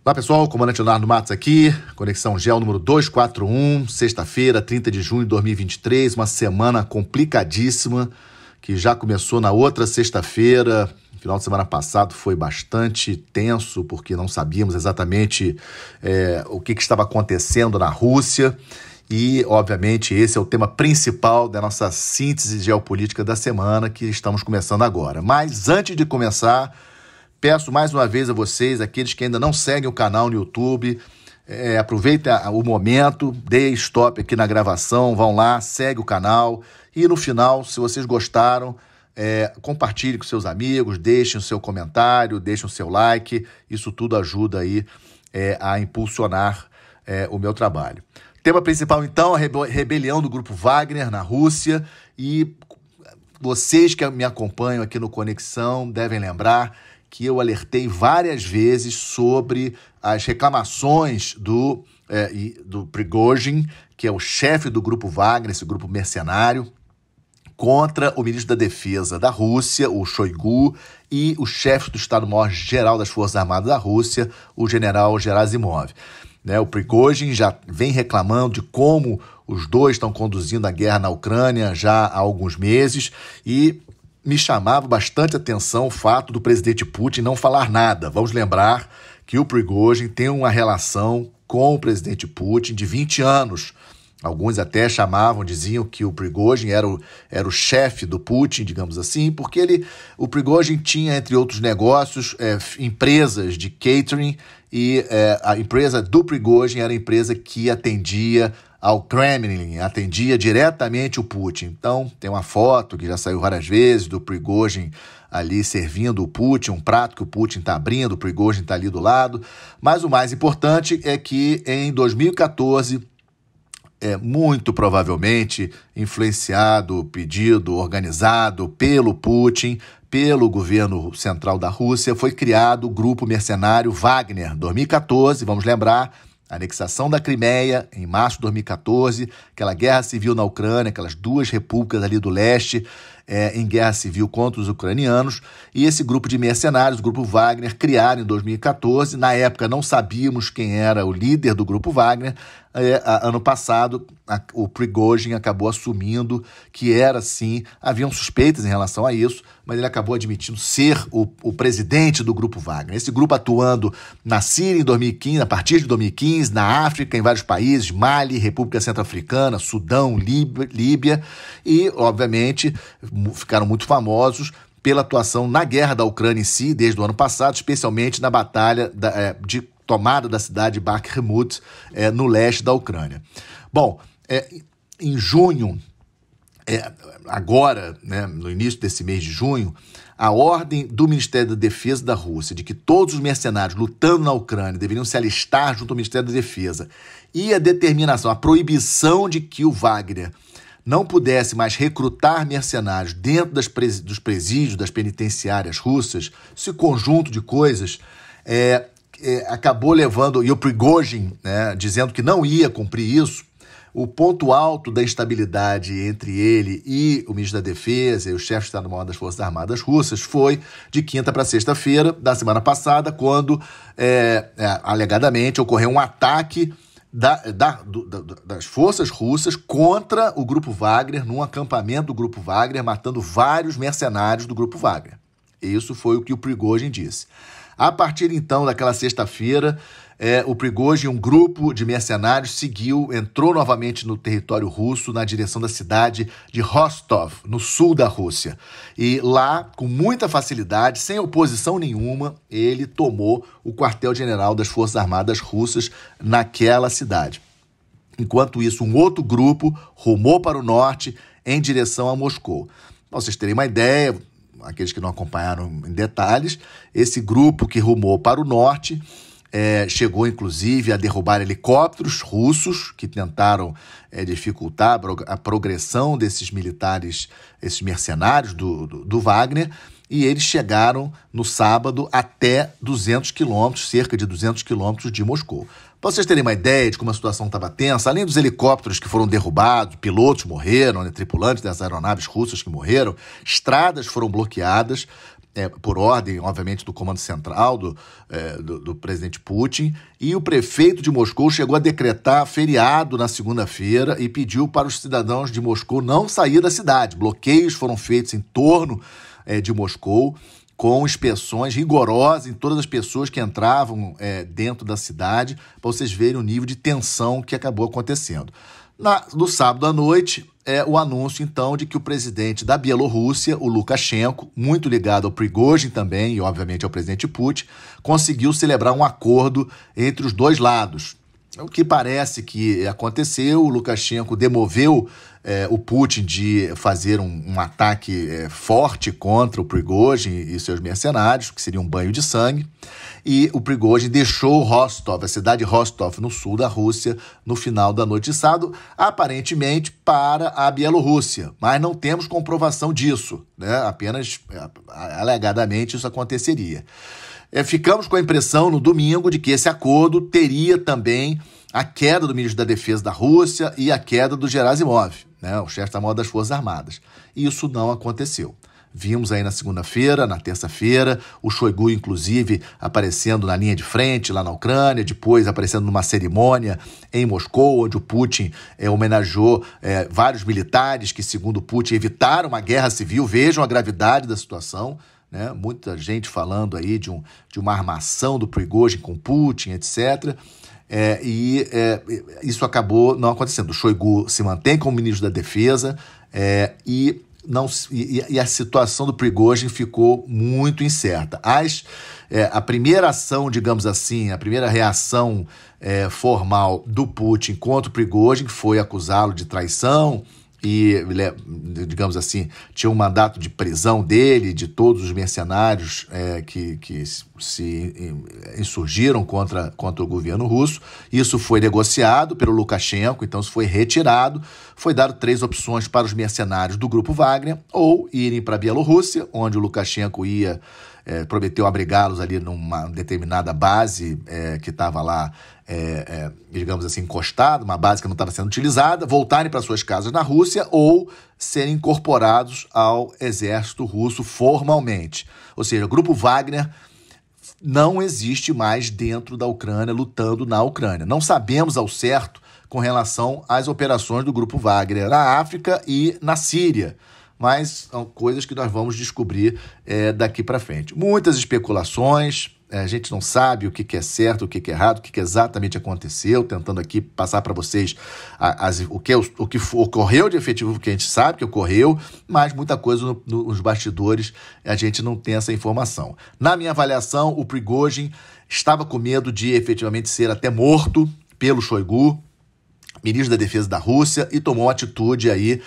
Olá pessoal, comandante Leonardo Matos aqui, Conexão GEO número 241, sexta-feira, 30 de junho de 2023, uma semana complicadíssima que já começou na outra sexta-feira. O final de semana passado foi bastante tenso porque não sabíamos exatamente o que estava acontecendo na Rússia e, obviamente, esse é o tema principal da nossa síntese geopolítica da semana que estamos começando agora. Mas antes de começar, peço mais uma vez a vocês, aqueles que ainda não seguem o canal no YouTube, aproveitem o momento, deem stop aqui na gravação, vão lá, segue o canal e no final, se vocês gostaram, compartilhe com seus amigos, deixem o seu comentário, deixem o seu like, isso tudo ajuda aí a impulsionar o meu trabalho. Tema principal então, a rebelião do Grupo Wagner na Rússia, e vocês que me acompanham aqui no Conexão devem lembrar que eu alertei várias vezes sobre as reclamações do Prigozhin, que é o chefe do Grupo Wagner, esse grupo mercenário, contra o ministro da Defesa da Rússia, o Shoigu, e o chefe do Estado-Maior-Geral das Forças Armadas da Rússia, o general Gerasimov. O Prigozhin já vem reclamando de como os dois estão conduzindo a guerra na Ucrânia já há alguns meses, e me chamava bastante atenção o fato do presidente Putin não falar nada. Vamos lembrar que o Prigozhin tem uma relação com o presidente Putin de 20 anos. Alguns até diziam que o Prigozhin era o chefe do Putin, digamos assim, porque o Prigozhin tinha, entre outros negócios, empresas de catering, e a empresa do Prigozhin era a empresa que atendia ao Kremlin, atendia diretamente o Putin. Então, tem uma foto que já saiu várias vezes do Prigozhin ali servindo o Putin, um prato que o Putin está abrindo, o Prigozhin está ali do lado. Mas o mais importante é que em 2014, muito provavelmente influenciado, pedido, organizado pelo Putin, pelo governo central da Rússia, foi criado o grupo mercenário Wagner. 2014, vamos lembrar, anexação da Crimeia, em março de 2014, aquela guerra civil na Ucrânia, aquelas duas repúblicas ali do leste em guerra civil contra os ucranianos, e esse grupo de mercenários, o grupo Wagner, criado em 2014. Na época não sabíamos quem era o líder do grupo Wagner. Ano passado, o Prigozhin acabou assumindo que era sim, haviam suspeitas em relação a isso, mas ele acabou admitindo ser o presidente do grupo Wagner. Esse grupo atuando na Síria em 2015, a partir de 2015, na África, em vários países, Mali, República Centro-Africana, Sudão, Líbia, e, obviamente, ficaram muito famosos pela atuação na guerra da Ucrânia em si, desde o ano passado, especialmente na batalha de tomada da cidade de Bakhmut, no leste da Ucrânia. Bom, em junho, agora, no início desse mês de junho, a ordem do Ministério da Defesa da Rússia de que todos os mercenários lutando na Ucrânia deveriam se alistar junto ao Ministério da Defesa, e a determinação, a proibição de que o Wagner não pudesse mais recrutar mercenários dentro dos presídios, das penitenciárias russas, esse conjunto de coisas acabou levando, e o Prigozhin dizendo que não ia cumprir isso. O ponto alto da instabilidade entre ele e o ministro da Defesa e o chefe de Estado-Maior das Forças Armadas Russas foi de quinta para sexta-feira da semana passada, quando, alegadamente, ocorreu um ataque das forças russas contra o Grupo Wagner, num acampamento do Grupo Wagner, matando vários mercenários do Grupo Wagner. Isso foi o que o Prigozhin disse. A partir, então, daquela sexta-feira, o Prigozhin, um grupo de mercenários, entrou novamente no território russo, na direção da cidade de Rostov, no sul da Rússia. E lá, com muita facilidade, sem oposição nenhuma, ele tomou o quartel-general das Forças Armadas Russas naquela cidade. Enquanto isso, um outro grupo rumou para o norte, em direção a Moscou. Para vocês terem uma ideia, aqueles que não acompanharam em detalhes, esse grupo que rumou para o norte chegou, inclusive, a derrubar helicópteros russos que tentaram dificultar a progressão desses militares, esses mercenários do Wagner, e eles chegaram no sábado até 200 quilômetros, cerca de 200 quilômetros de Moscou. Para vocês terem uma ideia de como a situação estava tensa, além dos helicópteros que foram derrubados, pilotos morreram, tripulantes das aeronaves russas que morreram, estradas foram bloqueadas, por ordem, obviamente, do comando central do presidente Putin, e o prefeito de Moscou chegou a decretar feriado na segunda-feira e pediu para os cidadãos de Moscou não sair da cidade. Bloqueios foram feitos em torno de Moscou, com inspeções rigorosas em todas as pessoas que entravam dentro da cidade, para vocês verem o nível de tensão que acabou acontecendo. No sábado à noite, o anúncio, então, de que o presidente da Bielorrússia, o Lukashenko, muito ligado ao Prigozhin também, e obviamente ao presidente Putin, conseguiu celebrar um acordo entre os dois lados. O que parece que aconteceu, o Lukashenko demoveu o Putin de fazer um ataque forte contra o Prigozhin e seus mercenários, que seria um banho de sangue, e o Prigozhin deixou Rostov, a cidade de Rostov, no sul da Rússia, no final da noite de sábado, aparentemente para a Bielorrússia, mas não temos comprovação disso, né? Apenas alegadamente isso aconteceria. Ficamos com a impressão no domingo de que esse acordo teria também a queda do ministro da Defesa da Rússia e a queda do Gerasimov, né, o chefe da maior das Forças Armadas. E isso não aconteceu. Vimos aí na segunda-feira, na terça-feira, o Shoigu, inclusive, aparecendo na linha de frente lá na Ucrânia, depois aparecendo numa cerimônia em Moscou, onde o Putin homenageou vários militares que, segundo Putin, evitaram uma guerra civil. Vejam a gravidade da situação. Né? Muita gente falando aí de uma armação do Prigozhin com Putin, etc. Isso acabou não acontecendo. O Shoigu se mantém como ministro da Defesa e a situação do Prigozhin ficou muito incerta. A primeira ação, digamos assim, a primeira reação formal do Putin contra o Prigozhin foi acusá-lo de traição, e, digamos assim, tinha um mandato de prisão dele, de todos os mercenários que se insurgiram contra o governo russo. Isso foi negociado pelo Lukashenko, então isso foi retirado. Foi dado 3 opções para os mercenários do grupo Wagner: ou irem para a Bielorrússia, onde o Lukashenko prometeu abrigá-los ali numa determinada base que estava lá, digamos assim, encostada, uma base que não estava sendo utilizada, voltarem para suas casas na Rússia ou serem incorporados ao exército russo formalmente. Ou seja, o grupo Wagner não existe mais dentro da Ucrânia, lutando na Ucrânia. Não sabemos ao certo com relação às operações do grupo Wagner na África e na Síria, mas são coisas que nós vamos descobrir daqui para frente. Muitas especulações, a gente não sabe o que é certo, o que é errado, o que exatamente aconteceu, tentando aqui passar para vocês o que ocorreu de efetivo, que a gente sabe que ocorreu, mas muita coisa nos bastidores a gente não tem essa informação. Na minha avaliação, o Prigozhin estava com medo de efetivamente ser até morto pelo Shoigu, ministro da Defesa da Rússia, e tomou atitude aí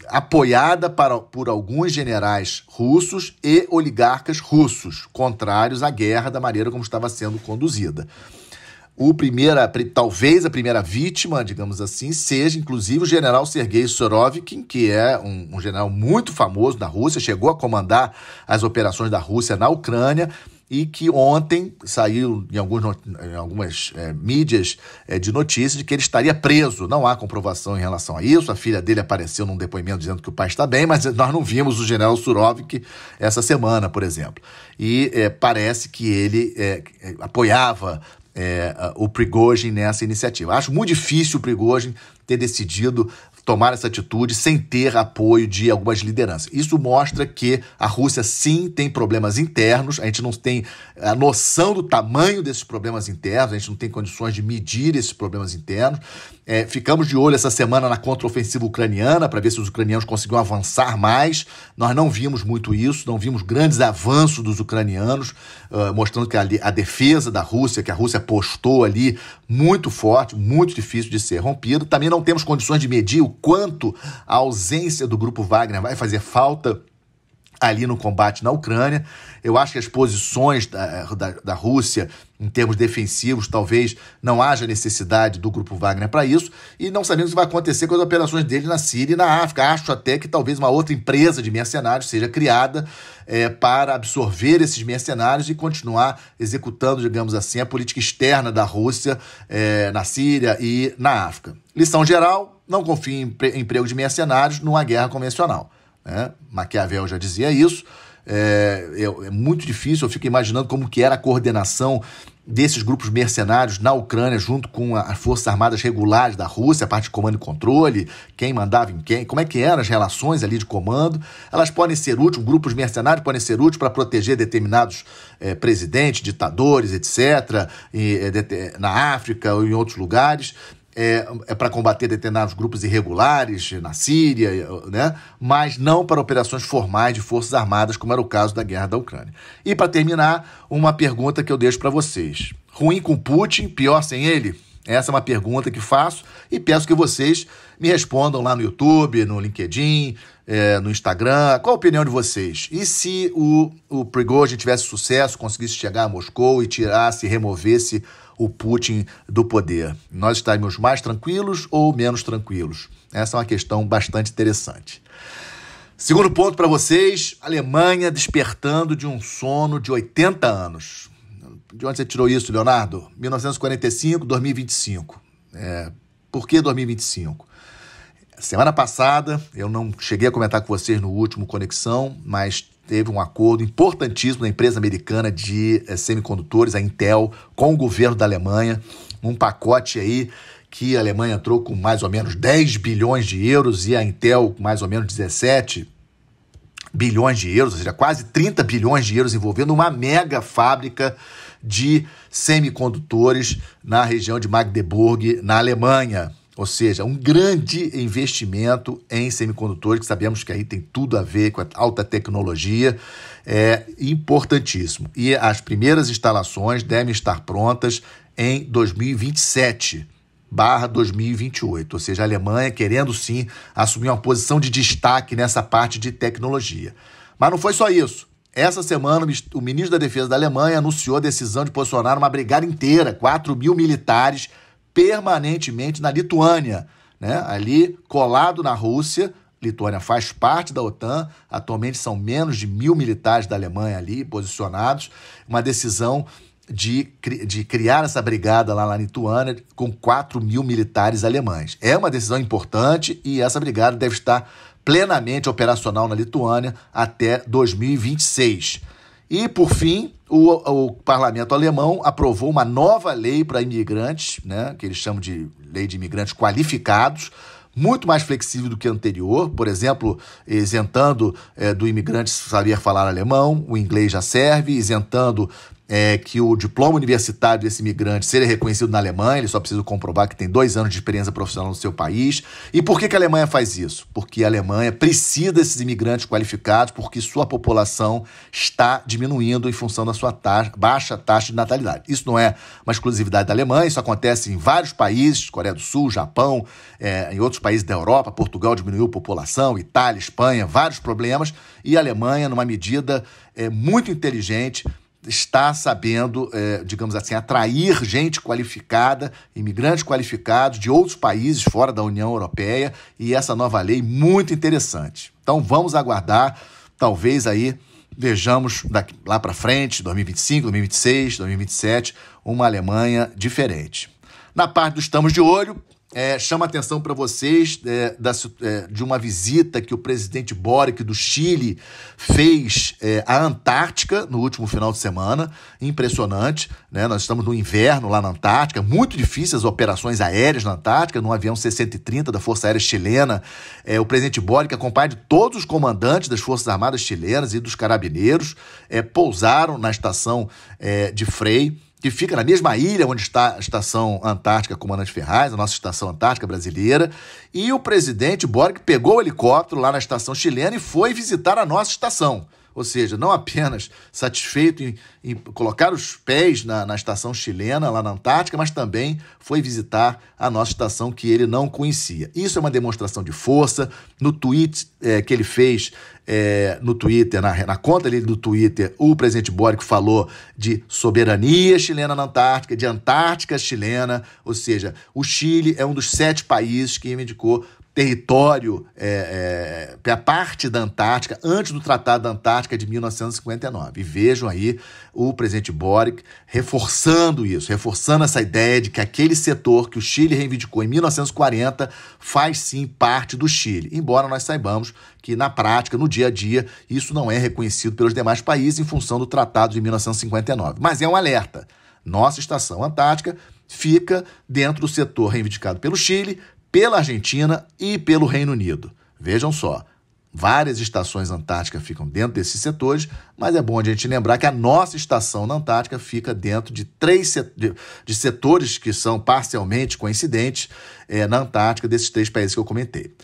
apoiada por alguns generais russos e oligarcas russos, contrários à guerra da maneira como estava sendo conduzida. Talvez a primeira vítima, digamos assim, seja inclusive o general Sergei Surovikin, que é um general muito famoso da Rússia, chegou a comandar as operações da Rússia na Ucrânia, e que ontem saiu em algumas mídias de notícias de que ele estaria preso. Não há comprovação em relação a isso. A filha dele apareceu num depoimento dizendo que o pai está bem, mas nós não vimos o general Surovikin essa semana, por exemplo. E parece que ele apoiava o Prigozhin nessa iniciativa. Acho muito difícil o Prigozhin ter decidido tomar essa atitude sem ter apoio de algumas lideranças. Isso mostra que a Rússia, sim, tem problemas internos, a gente não tem a noção do tamanho desses problemas internos, a gente não tem condições de medir esses problemas internos. Ficamos de olho essa semana na contraofensiva ucraniana para ver se os ucranianos conseguiam avançar mais. Nós não vimos muito isso, não vimos grandes avanços dos ucranianos, mostrando que a defesa da Rússia, que a Rússia postou ali, muito forte, muito difícil de ser rompido. Também não temos condições de medir o quanto a ausência do grupo Wagner vai fazer falta ali no combate na Ucrânia. Eu acho que as posições da Rússia, em termos defensivos, talvez não haja necessidade do grupo Wagner para isso, e não sabemos o que vai acontecer com as operações dele na Síria e na África. Acho até que talvez uma outra empresa de mercenários seja criada para absorver esses mercenários e continuar executando, digamos assim, a política externa da Rússia na Síria e na África. Lição geral: não confie em emprego de mercenários numa guerra convencional. Maquiavel já dizia isso. É muito difícil. Eu fico imaginando como que era a coordenação desses grupos mercenários na Ucrânia, junto com as forças armadas regulares da Rússia, a parte de comando e controle, quem mandava em quem, como é que eram as relações ali de comando. Elas podem ser úteis, grupos mercenários podem ser úteis para proteger determinados presidentes, ditadores, etc., na África ou em outros lugares. Para combater determinados grupos irregulares na Síria, né? Mas não para operações formais de forças armadas, como era o caso da guerra da Ucrânia. E para terminar, uma pergunta que eu deixo para vocês. Ruim com Putin, pior sem ele? Essa é uma pergunta que faço e peço que vocês me respondam lá no YouTube, no LinkedIn, no Instagram. Qual a opinião de vocês? E se o Prigozhin tivesse sucesso, conseguisse chegar a Moscou e removesse o Putin do poder? Nós estaríamos mais tranquilos ou menos tranquilos? Essa é uma questão bastante interessante. Segundo ponto para vocês, Alemanha despertando de um sono de 80 anos. De onde você tirou isso, Leonardo? 1945, 2025. Por que 2025? Semana passada, eu não cheguei a comentar com vocês no último Conexão, mas teve um acordo importantíssimo da empresa americana de semicondutores, a Intel, com o governo da Alemanha, um pacote aí que a Alemanha entrou com mais ou menos 10 bilhões de euros e a Intel com mais ou menos 17 bilhões de euros, ou seja, quase 30 bilhões de euros envolvendo uma mega fábrica de semicondutores na região de Magdeburg, na Alemanha. Ou seja, um grande investimento em semicondutores, que sabemos que aí tem tudo a ver com a alta tecnologia, é importantíssimo. E as primeiras instalações devem estar prontas em 2027/2028, ou seja, a Alemanha querendo sim assumir uma posição de destaque nessa parte de tecnologia. Mas não foi só isso. Essa semana, o ministro da Defesa da Alemanha anunciou a decisão de posicionar uma brigada inteira, 4 mil militares, permanentemente na Lituânia, né? Ali colado na Rússia. Lituânia faz parte da OTAN, atualmente são menos de 1.000 militares da Alemanha ali posicionados. Uma decisão de criar essa brigada lá na Lituânia com 4 mil militares alemães. É uma decisão importante e essa brigada deve estar plenamente operacional na Lituânia até 2026. E, por fim, o parlamento alemão aprovou uma nova lei para imigrantes, né, que eles chamam de lei de imigrantes qualificados, muito mais flexível do que a anterior, por exemplo, isentando do imigrante saber falar alemão, o inglês já serve, isentando que o diploma universitário desse imigrante seja reconhecido na Alemanha, ele só precisa comprovar que tem 2 anos de experiência profissional no seu país. E por que a Alemanha faz isso? Porque a Alemanha precisa desses imigrantes qualificados, porque sua população está diminuindo em função da sua baixa taxa de natalidade. Isso não é uma exclusividade da Alemanha, isso acontece em vários países, Coreia do Sul, Japão, em outros países da Europa, Portugal diminuiu a população, Itália, Espanha, vários problemas, e a Alemanha, numa medida muito inteligente, está sabendo, digamos assim, atrair gente qualificada, imigrantes qualificados de outros países fora da União Europeia, e essa nova lei muito interessante. Então vamos aguardar, talvez aí vejamos lá para frente, 2025, 2026, 2027, uma Alemanha diferente. Na parte do Estamos de Olho, chama atenção para vocês de uma visita que o presidente Boric do Chile fez à Antártica no último final de semana. Impressionante, né? Nós estamos no inverno lá na Antártica, muito difíceis as operações aéreas na Antártica, num avião C-130 da Força Aérea Chilena. O presidente Boric, acompanhado de todos os comandantes das Forças Armadas chilenas e dos carabineiros, pousaram na estação de Frei, que fica na mesma ilha onde está a Estação Antártica Comandante Ferraz, a nossa Estação Antártica brasileira, e o presidente Boric pegou o helicóptero lá na estação chilena e foi visitar a nossa estação. Ou seja, não apenas satisfeito em colocar os pés na estação chilena, lá na Antártica, mas também foi visitar a nossa estação que ele não conhecia. Isso é uma demonstração de força. No tweet que ele fez no Twitter, na conta dele do Twitter, o presidente Boric falou de soberania chilena na Antártica, de Antártica chilena, ou seja, o Chile é um dos 7 países que reivindicou território, a parte da Antártica, antes do Tratado da Antártica de 1959. E vejam aí o presidente Boric reforçando isso, reforçando essa ideia de que aquele setor que o Chile reivindicou em 1940 faz sim parte do Chile, embora nós saibamos que na prática, no dia a dia, isso não é reconhecido pelos demais países em função do Tratado de 1959. Mas é um alerta. Nossa estação antártica fica dentro do setor reivindicado pelo Chile, pela Argentina e pelo Reino Unido. Vejam só, várias estações antárticas ficam dentro desses setores, mas é bom a gente lembrar que a nossa estação na Antártica fica dentro de de setores que são parcialmente coincidentes na Antártica, desses 3 países que eu comentei.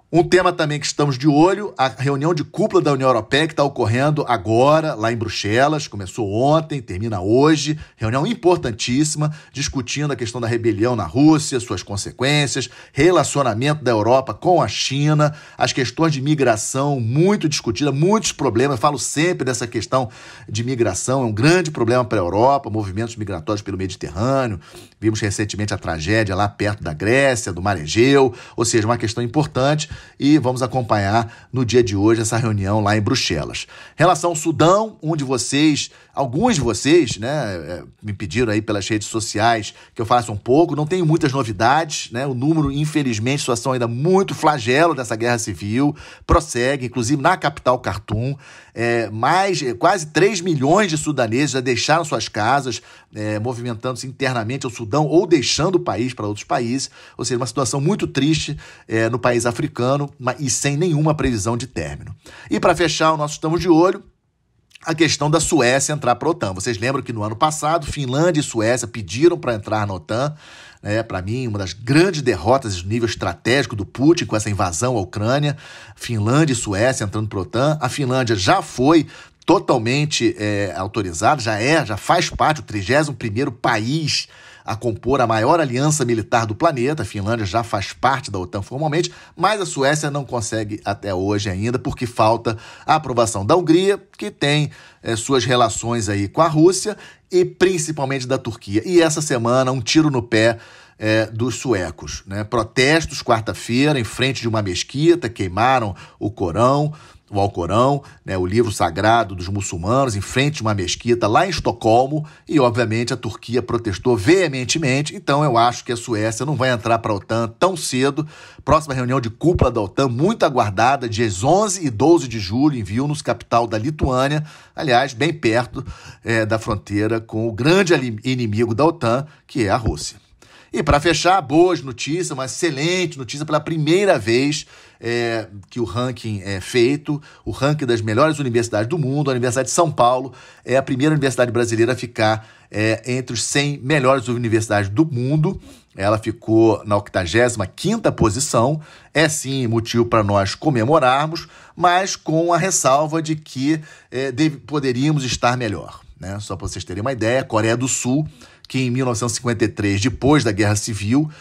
Um tema também que estamos de olho, a reunião de cúpula da União Europeia que está ocorrendo agora, lá em Bruxelas, começou ontem, termina hoje, reunião importantíssima, discutindo a questão da rebelião na Rússia, suas consequências, relacionamento da Europa com a China, as questões de migração muito discutidas, muitos problemas, eu falo sempre dessa questão de migração, é um grande problema para a Europa, movimentos migratórios pelo Mediterrâneo, vimos recentemente a tragédia lá perto da Grécia, do Mar Egeu, ou seja, uma questão importante, e vamos acompanhar no dia de hoje essa reunião lá em Bruxelas. Em relação ao Sudão, alguns de vocês, né, me pediram aí pelas redes sociais que eu falasse um pouco, não tenho muitas novidades, né, o número, infelizmente, situação ainda muito flagelo dessa guerra civil, prossegue, inclusive na capital Khartoum, quase 3 milhões de sudaneses já deixaram suas casas, movimentando-se internamente ao Sudão ou deixando o país para outros países, ou seja, uma situação muito triste no país africano e sem nenhuma previsão de término. E para fechar, nós estamos de olho a questão da Suécia entrar para a OTAN. Vocês lembram que no ano passado, Finlândia e Suécia pediram para entrar na OTAN. Para mim, uma das grandes derrotas no nível estratégico do Putin com essa invasão à Ucrânia. Finlândia e Suécia entrando para a OTAN. A Finlândia já foi totalmente autorizada, já faz parte, o 31º país a compor a maior aliança militar do planeta. A Finlândia já faz parte da OTAN formalmente, mas a Suécia não consegue até hoje ainda, porque falta a aprovação da Hungria, que tem suas relações aí com a Rússia e principalmente da Turquia. E essa semana, um tiro no pé dos suecos, né? Protestos quarta-feira em frente de uma mesquita, queimaram o Alcorão, né, o livro sagrado dos muçulmanos, em frente de uma mesquita lá em Estocolmo, e obviamente a Turquia protestou veementemente. Então eu acho que a Suécia não vai entrar para a OTAN tão cedo. Próxima reunião de cúpula da OTAN, muito aguardada, dias 11 e 12 de julho, em Vilnius, capital da Lituânia, aliás, bem perto da fronteira com o grande inimigo da OTAN, que é a Rússia. E para fechar, boas notícias, uma excelente notícia, pela primeira vez que o ranking é feito, o ranking das melhores universidades do mundo. A Universidade de São Paulo é a primeira universidade brasileira a ficar entre os 100 melhores universidades do mundo. Ela ficou na 85ª posição, é sim motivo para nós comemorarmos, mas com a ressalva de que poderíamos estar melhor, né? Só para vocês terem uma ideia, a Coreia do Sul, que em 1953, depois da Guerra Civil,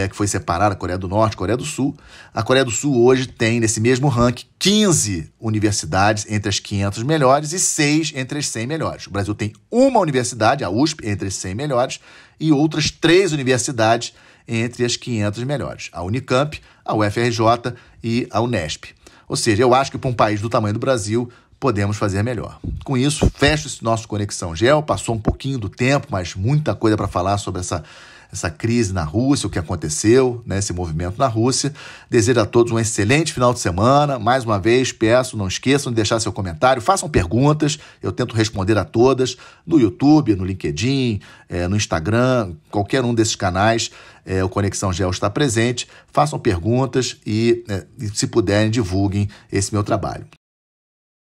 que foi separada a Coreia do Norte e a Coreia do Sul, a Coreia do Sul hoje tem, nesse mesmo ranking, 15 universidades entre as 500 melhores e 6 entre as 100 melhores. O Brasil tem uma universidade, a USP, entre as 100 melhores, e outras 3 universidades entre as 500 melhores, a Unicamp, a UFRJ e a Unesp. Ou seja, eu acho que para um país do tamanho do Brasil, podemos fazer melhor. Com isso, fecho esse nosso Conexão Geo. Passou um pouquinho do tempo, mas muita coisa para falar sobre essa crise na Rússia, o que aconteceu, né, esse movimento na Rússia. Desejo a todos um excelente final de semana. Mais uma vez, peço, não esqueçam de deixar seu comentário, façam perguntas, eu tento responder a todas, no YouTube, no LinkedIn, no Instagram, qualquer um desses canais, o Conexão Geo está presente. Façam perguntas e, se puderem, divulguem esse meu trabalho.